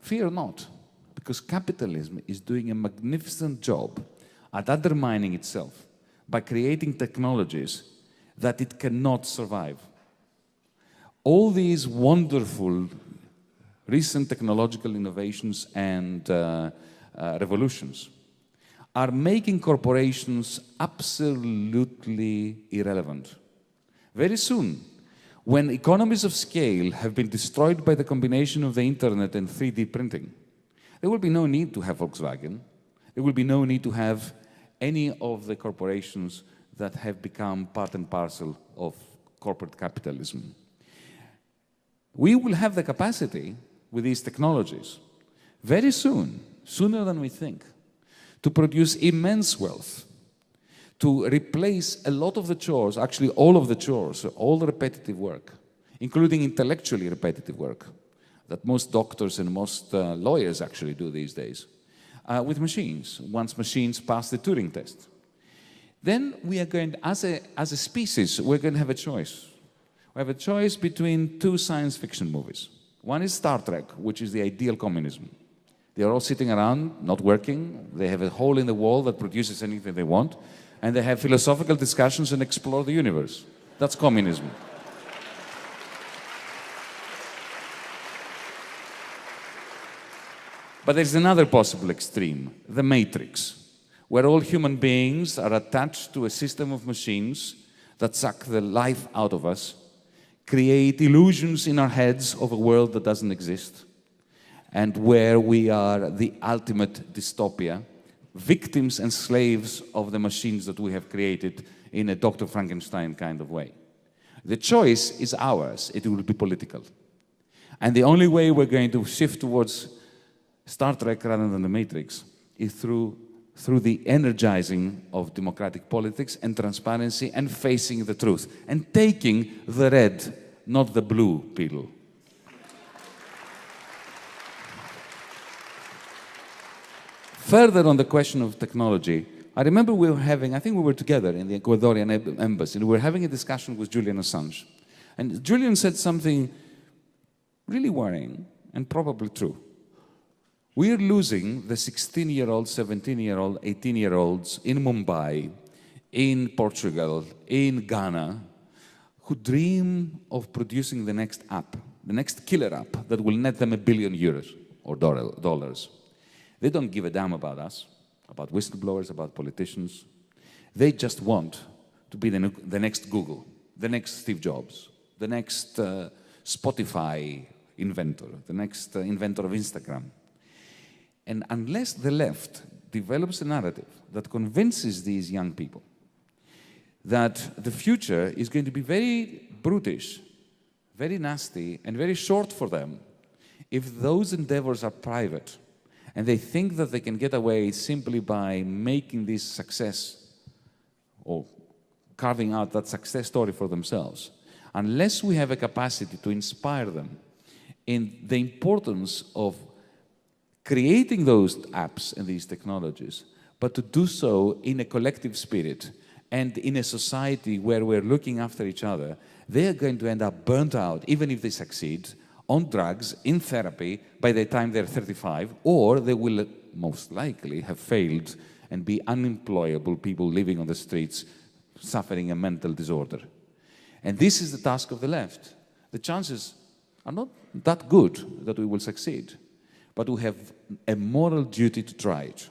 fear not, because capitalism is doing a magnificent job at undermining itself by creating technologies that it cannot survive. All these wonderful recent technological innovations and revolutions are making corporations absolutely irrelevant. Very soon, when economies of scale have been destroyed by the combination of the internet and 3D printing, there will be no need to have Volkswagen. There will be no need to have any of the corporations that have become part and parcel of corporate capitalism. We will have the capacity with these technologies very soon, sooner than we think, to produce immense wealth, to replace a lot of the chores, actually all of the chores, all the repetitive work, including intellectually repetitive work that most doctors and most lawyers actually do these days, with machines, once machines pass the Turing test. Then we are going, as a species, we're going to have a choice. We have a choice between two science fiction movies. One is Star Trek, which is the ideal communism. They are all sitting around, not working. They have a hole in the wall that produces anything they want. And they have philosophical discussions and explore the universe. That's communism. But there's another possible extreme, the Matrix, where all human beings are attached to a system of machines that suck the life out of us, create illusions in our heads of a world that doesn't exist, and where we are the ultimate dystopia, victims and slaves of the machines that we have created in a Dr. Frankenstein kind of way. The choice is ours. It will be political. And the only way we're going to shift towards Star Trek rather than the Matrix is through the energizing of democratic politics and transparency and facing the truth and taking the red, not the blue pill. Further on the question of technology, I remember we were having, I think we were together in the Ecuadorian embassy, and we were having a discussion with Julian Assange. And Julian said something really worrying and probably true. We are losing the 16-year-old, 17-year-old, 18-year-olds in Mumbai, in Portugal, in Ghana, who dream of producing the next app, the next killer app that will net them €1 billion or dollars. They don't give a damn about us, about whistleblowers, about politicians. They just want to be the next Google, the next Steve Jobs, the next Spotify inventor, the next inventor of Instagram. And unless the left develops a narrative that convinces these young people that the future is going to be very brutish, very nasty, and very short for them, if those endeavors are private, and they think that they can get away simply by making this success or carving out that success story for themselves, unless we have a capacity to inspire them in the importance of creating those apps and these technologies, but to do so in a collective spirit and in a society where we're looking after each other, they are going to end up burnt out, even if they succeed, on drugs, in therapy, by the time they're 35, or they will most likely have failed and be unemployable people living on the streets, suffering a mental disorder. And this is the task of the left. The chances are not that good that we will succeed, but we have a moral duty to try it.